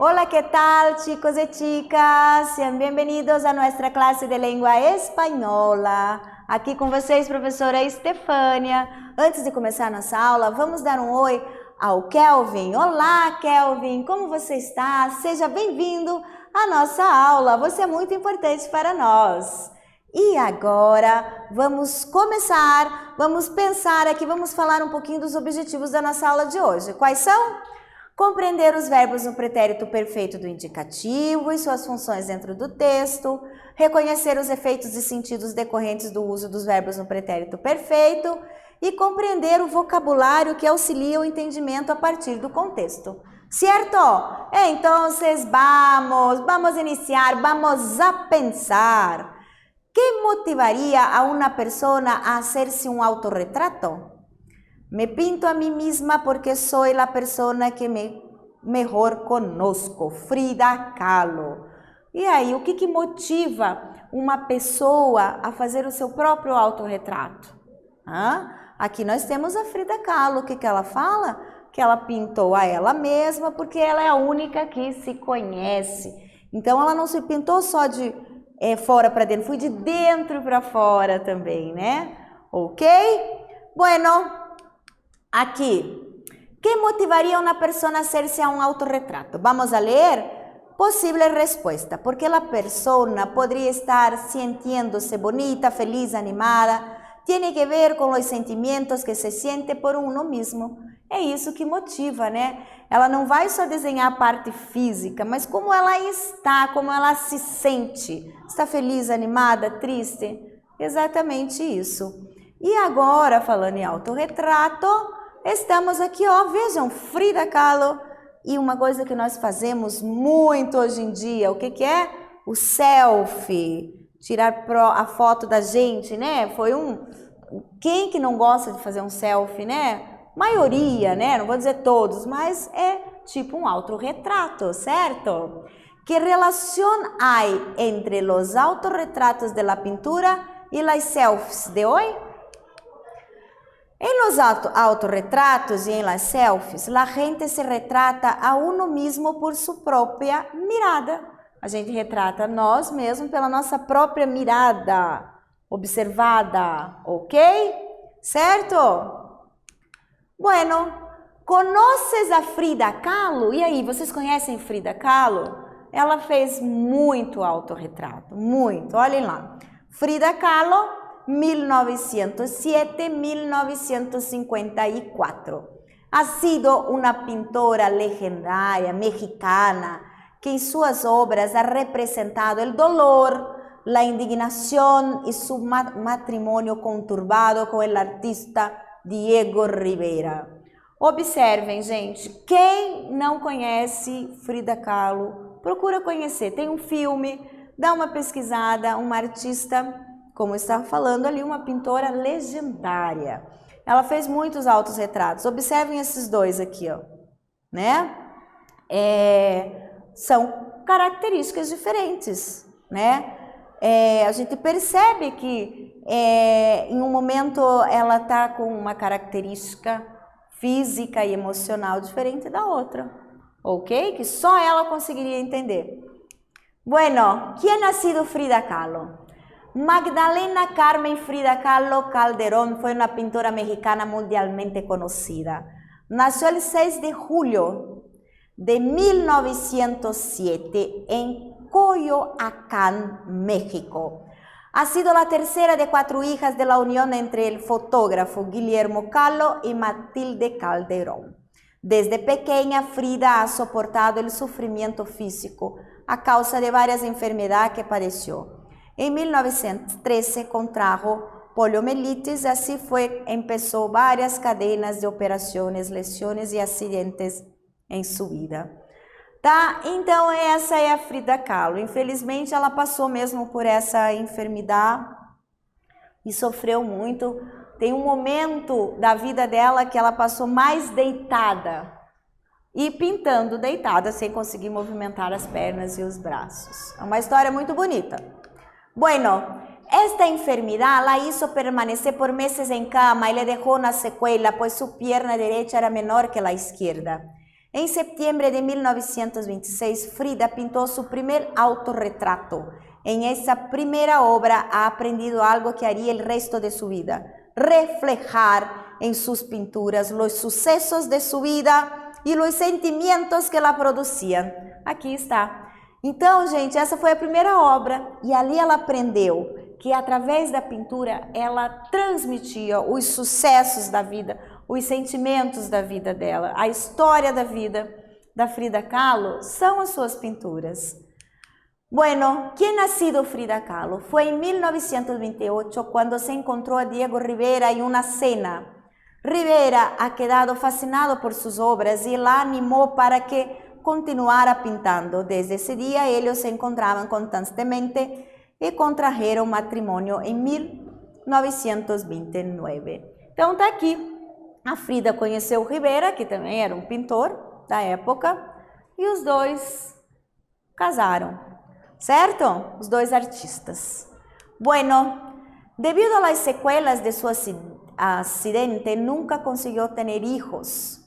Hola, ¿qué tal, chicos y chicas? Sean bienvenidos a nuestra clase de língua espanhola. Aqui com vocês, professora Estefânia. Antes de começar a nossa aula, vamos dar um oi ao Kelvin. Olá, Kelvin, como você está? Seja bem-vindo à nossa aula. Você é muito importante para nós. E agora, vamos começar, vamos pensar aqui, vamos falar um pouquinho dos objetivos da nossa aula de hoje. Quais são? Compreender os verbos no pretérito perfeito do indicativo e suas funções dentro do texto, reconhecer os efeitos e sentidos decorrentes do uso dos verbos no pretérito perfeito e compreender o vocabulário que auxilia o entendimento a partir do contexto. Certo? Entonces, vamos iniciar, vamos a pensar. ¿Qué motivaría a una persona a hacerse un autorretrato? Me pinto a mí misma porque soy la persona que mejor conozco, Frida Kahlo. E aí, o que motiva uma pessoa a fazer o seu próprio autorretrato? Aqui nós temos a Frida Kahlo. O que ela fala? Que ela pintou a ela mesma porque ela é a única que se conhece. Então, ela não se pintou só de fora para dentro, foi de dentro para fora também, né? Ok? Bueno. Aquí, ¿qué motivaría a una persona a hacerse a un autorretrato? Vamos a leer posible respuesta, porque la persona podría estar sintiéndose bonita, feliz, animada, tiene que ver con los sentimientos que se siente por uno mismo. É isso que motiva, né? Ela não vai só desenhar a parte física, mas como ela está, como ela se sente. Está feliz, animada, triste? Exatamente isso. E agora, falando em autorretrato, estamos aqui, ó, vejam, Frida Kahlo, e uma coisa que nós fazemos muito hoje em dia, o que é? O selfie, tirar a foto da gente, né? Quem que não gosta de fazer um selfie, né? Maioria, né? Não vou dizer todos, mas é tipo um autorretrato, certo? Que relação há entre os autorretratos de la pintura e las selfies de hoje? En los autorretratos y en las selfies, la gente se retrata a uno mismo por su propia mirada. A gente retrata nós mesmos pela nossa própria mirada observada, ok? Certo? Bueno, conoces a Frida Kahlo? E aí, vocês conhecem Frida Kahlo? Ela fez muito autorretrato, muito, olhem lá. Frida Kahlo, 1907-1954. Ha sido una pintora legendaria mexicana que en sus obras ha representado el dolor, la indignación y su matrimonio conturbado con el artista Diego Rivera. Observem, gente, quem não conhece Frida Kahlo, procura conhecer. Tem um filme, dá uma pesquisada, uma artista, como eu estava falando ali, uma pintora legendária. Ela fez muitos autorretratos. Observem esses dois aqui, ó, né? São características diferentes, né? A gente percebe que em um momento ela está com uma característica física e emocional diferente da outra, ok? Que só ela conseguiria entender. Bueno, ¿quién ha sido Frida Kahlo? Magdalena Carmen Frida Kahlo Calderón fue una pintora mexicana mundialmente conocida. Nació el 6 de julio de 1907 en Coyoacán, México. Ha sido la tercera de 4 hijas de la unión entre el fotógrafo Guillermo Kahlo y Matilde Calderón. Desde pequeña, Frida ha soportado el sufrimiento físico a causa de varias enfermedades que padeció. En 1913 contrajo poliomielitis, así empezó varias cadenas de operaciones, lesiones y accidentes en su vida. Tá? Então essa é a Frida Kahlo. Infelizmente ela passou mesmo por essa enfermidade e sofreu muito. Tem um momento da vida dela que ela passou mais deitada e pintando deitada, sem conseguir movimentar as pernas e os braços. É uma história muito bonita. Bueno, esta enfermedad la hizo permanecer por meses en cama y le dejó una secuela, pues su pierna derecha era menor que la izquierda. En septiembre de 1926, Frida pintó su primer autorretrato. En esa primera obra ha aprendido algo que haría el resto de su vida: reflejar en sus pinturas los sucesos de su vida e os sentimentos que ela produziam. Aqui está. Então, gente, essa foi a primeira obra e ali ela aprendeu que através da pintura ela transmitia os sucessos da vida, os sentimentos da vida dela, a história da vida da Frida Kahlo são as suas pinturas. Bueno, ¿quién ha sido Frida Kahlo? Fue en 1928 cuando se encontró a Diego Rivera en una cena. Rivera ha quedado fascinado por sus obras y la animó para que continuara pintando. Desde ese día ellos se encontraban constantemente e contrajeron matrimonio em 1929. Então tá aqui, a Frida conheceu Rivera, que também era um pintor da época, e os dois casaram, certo? Os dois artistas. Bueno, debido a las secuelas de su accidente, nunca consiguió tener hijos.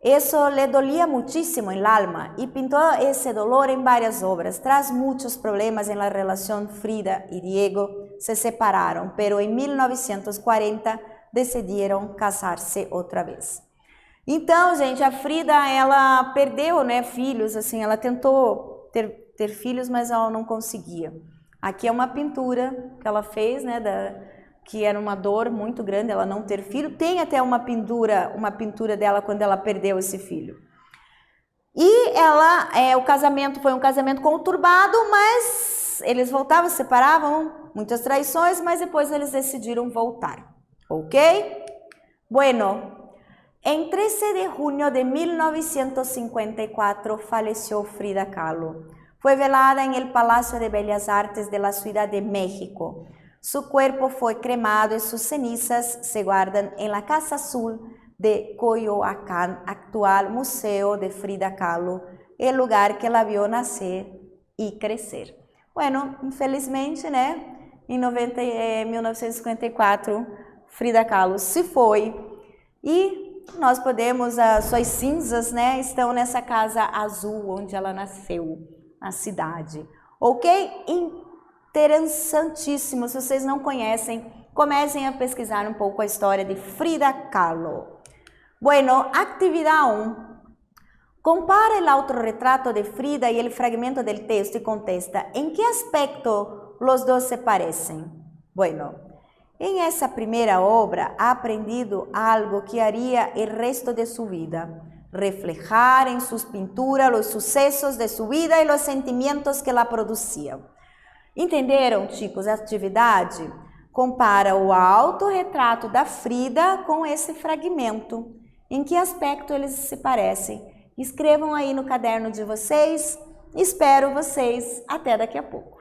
Eso le dolía muchísimo en el alma y pintó ese dolor en varias obras. Tras muchos problemas en la relación, Frida y Diego se separaron, pero en 1940 decidieron casarse outra vez. Então, gente, a Frida, ela perdeu, né, filhos, assim, ela tentou ter filhos, mas ela não conseguia. Aqui é uma pintura que ela fez, né, que era uma dor muito grande ela não ter filho. Tem até uma pintura dela quando ela perdeu esse filho. E ela, o casamento foi um casamento conturbado, mas eles voltavam, se separavam, muitas traições, mas depois eles decidiram voltar, ok? Bueno, en 13 de junio de 1954 falleció Frida Kahlo. Fue velada en el Palacio de Bellas Artes de la Ciudad de México. Su cuerpo fue cremado y sus cenizas se guardan en la Casa Azul de Coyoacán, actual Museo de Frida Kahlo, el lugar que la vio nacer y crecer. Bueno, infelizmente, né, em 1954, Frida Kahlo se foi e nós podemos, as suas cinzas, né, estão nessa Casa Azul onde ela nasceu, na cidade. Ok? Interessantíssimo, se vocês não conhecem, comecem a pesquisar um pouco a história de Frida Kahlo. Bueno, actividade 1. Compara o autorretrato de Frida e o fragmento del texto e contesta, ¿en qué aspecto los dos se parecen? Bueno, en esa primera obra ha aprendido algo que haría el resto de su vida: reflejar en sus pinturas los sucesos de su vida y los sentimientos que la producían. Entenderam, chicos, a atividade? Compara o autorretrato da Frida com esse fragmento. Em que aspecto eles se parecem? Escrevam aí no caderno de vocês. Espero vocês até daqui a pouco.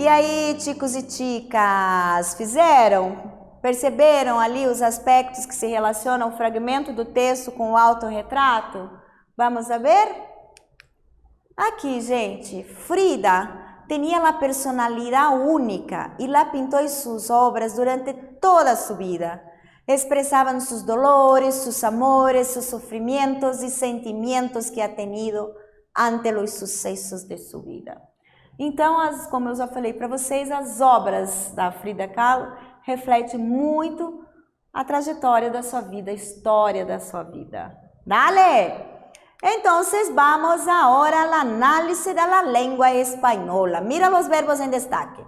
E aí, chicos e chicas, fizeram? Perceberam ali os aspectos que se relacionam ao fragmento do texto com o autorretrato? Vamos a ver? Aqui, gente, Frida tinha a personalidade única e la pintó em suas obras durante toda a sua vida. Expressavam seus dolores, seus amores, seus sofrimentos e sentimentos que ha tenido ante os sucessos de sua vida. Então, como eu já falei para vocês, as obras da Frida Kahlo refletem muito a trajetória da sua vida, a história da sua vida. Dale! Entonces, vamos ahora al análisis de la lengua española. Mira los verbos en destaque.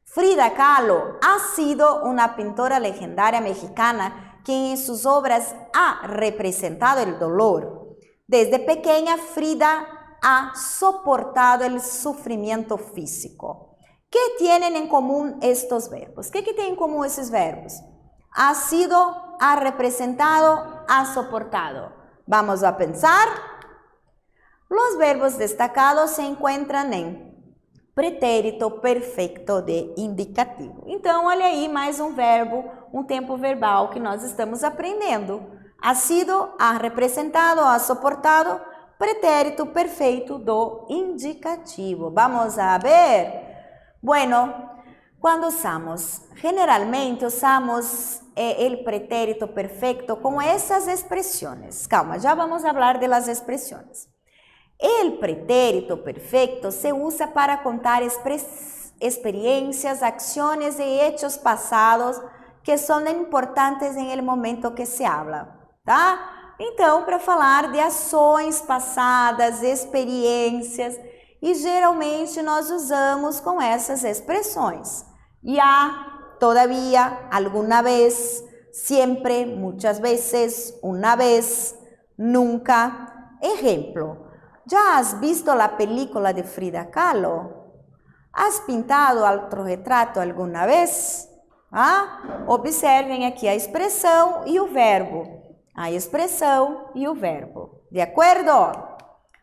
Frida Kahlo ha sido una pintora legendaria mexicana que en sus obras ha representado el dolor. Desde pequeña, Frida ha soportado el sufrimiento físico. ¿Qué tienen en común estos verbos? ¿Qué tienen en común esos verbos? Ha sido, ha representado, ha soportado. Vamos a pensar. Los verbos destacados se encontram em pretérito perfeito de indicativo. Então, olha aí mais um verbo, um tempo verbal que nós estamos aprendendo. Ha sido, ha representado, ha soportado, pretérito perfeito do indicativo. Vamos a ver? Bueno, quando usamos, generalmente usamos el pretérito perfecto com essas expressões. Calma, já vamos falar de las expressões. El pretérito perfecto se usa para contar experiencias, acciones y hechos pasados que son importantes en el momento que se habla, tá? Então, para falar de ações passadas, experiências, e geralmente nós usamos com essas expressões. Ya, todavía, alguna vez, siempre, muchas veces, una vez, nunca. Ejemplo. ¿Ya has visto la película de Frida Kahlo? ¿Has pintado autorretrato alguna vez? Ah? Observem aqui a expressão e o verbo. A expressão e o verbo. De acordo?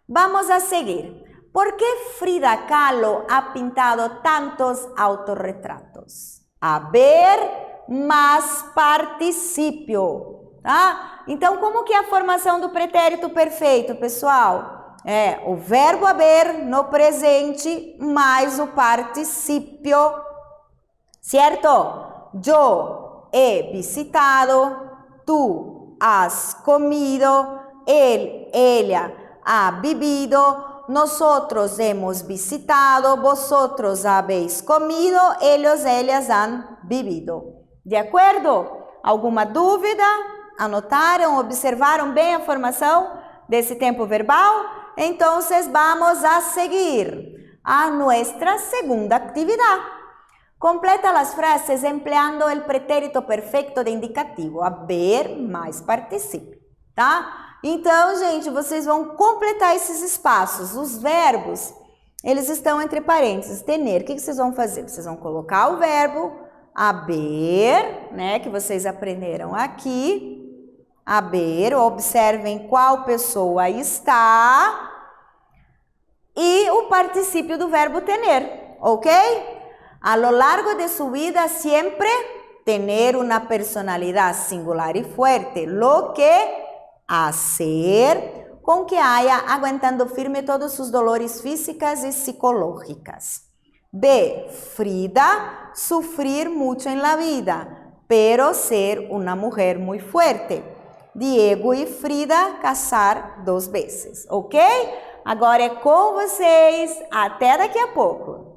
Vamos a seguir. ¿Por qué Frida Kahlo ha pintado tantos autorretratos? A ver, mais particípio. Tá? Então, como que é a formação do pretérito perfeito, pessoal? É o verbo haber no presente mais o particípio, certo? Yo he visitado, tú has comido, él, ella ha vivido, nosotros hemos visitado, vosotros habéis comido, ellos, ellas han vivido. De acordo? Alguma dúvida? Anotaram, observaram bem a formação desse tempo verbal? Então, vamos a seguir a nuestra segunda actividad. Completa las frases empleando el pretérito perfecto de indicativo, haber mais particípio, tá? Então, gente, vocês vão completar esses espaços. Os verbos, eles estão entre parênteses. Tener, o que vocês vão fazer? Vocês vão colocar o verbo haber, né, que vocês aprenderam aqui. Haber, observem qual pessoa está, e o particípio do verbo tener, ok? A lo largo de su vida siempre tener una personalidad singular y fuerte, lo que hacer con que haya aguantando firme todos sus dolores físicas y psicológicas. B. Frida, sufrir mucho en la vida, pero ser una mujer muy fuerte. Diego e Frida casar 2 vezes, ok? Agora é com vocês, até daqui a pouco.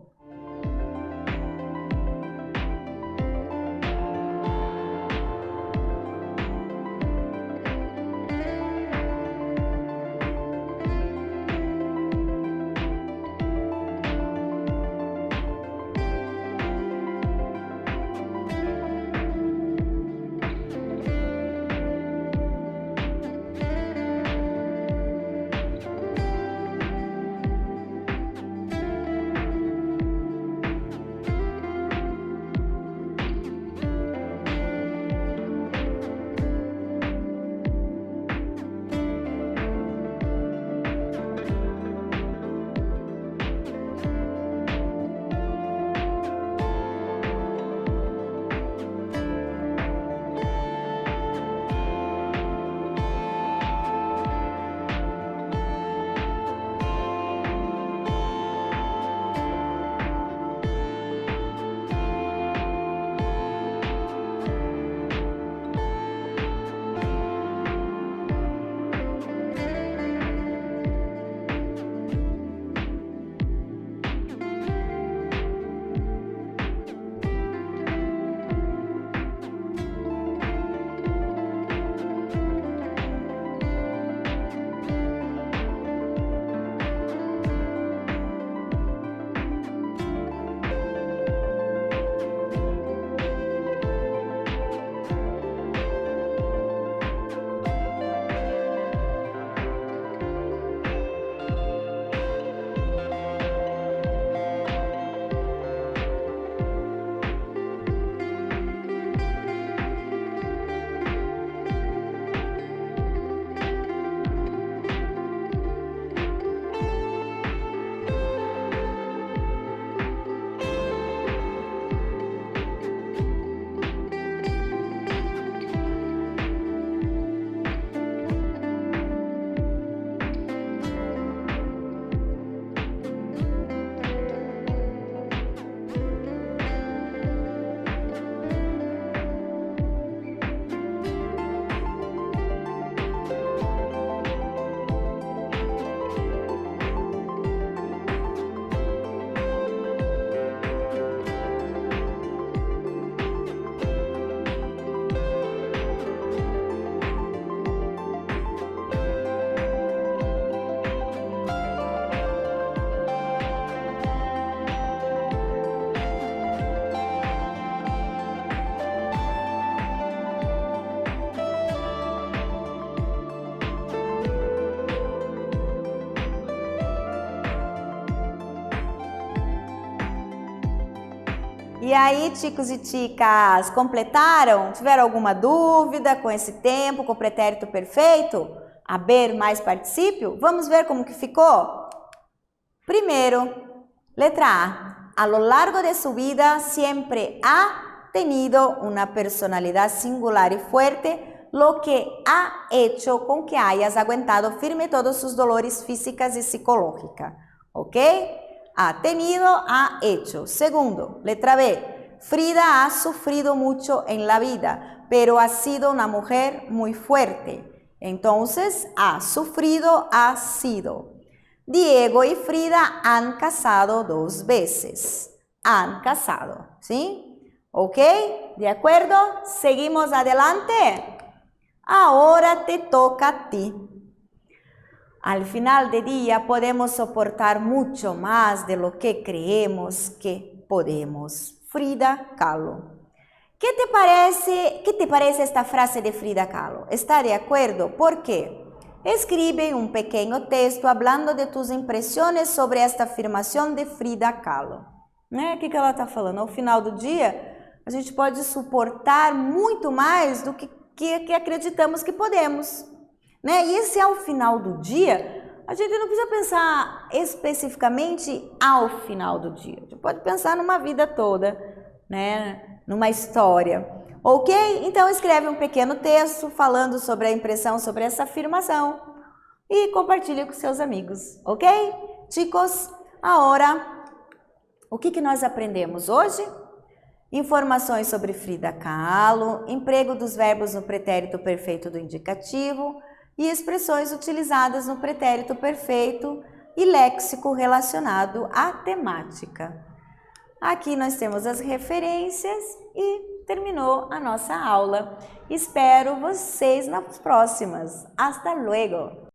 E aí, chicos e chicas, completaram? Tiveram alguma dúvida com esse tempo, com o pretérito perfeito? Haber mais particípio? Vamos ver como que ficou? Primeiro, letra A. A lo largo de su vida siempre ha tenido una personalidad singular y fuerte, lo que ha hecho con que hayas aguantado firme todos sus dolores físicas y psicológicas. ¿Ok? Ha tenido, ha hecho. Segundo, letra B. Frida ha sufrido mucho en la vida, pero ha sido una mujer muy fuerte. Entonces, ha sufrido, ha sido. Diego y Frida han casado 2 veces. Han casado, ¿sí? ¿Ok? ¿De acuerdo? ¿Seguimos adelante? Ahora te toca a ti. Al final del día podemos soportar mucho más de lo que creemos que podemos. Frida Kahlo. ¿Qué te parece esta frase de Frida Kahlo? ¿Está de acuerdo? ¿Por qué? Escribe un pequeño texto hablando de tus impressões sobre esta afirmação de Frida Kahlo. Né? O que ela está falando? Ao final do dia, a gente pode suportar muito mais do que acreditamos que podemos. Né? E esse ao final do dia, a gente não precisa pensar especificamente ao final do dia. A gente pode pensar numa vida toda, né? Numa história. Ok? Então escreve um pequeno texto falando sobre a impressão sobre essa afirmação e compartilhe com seus amigos. Ok? Chicos, agora, o que nós aprendemos hoje? Informações sobre Frida Kahlo, emprego dos verbos no pretérito perfeito do indicativo e expressões utilizadas no pretérito perfeito e léxico relacionado à temática. Aqui nós temos as referências e terminou a nossa aula. Espero vocês nas próximas. Hasta luego!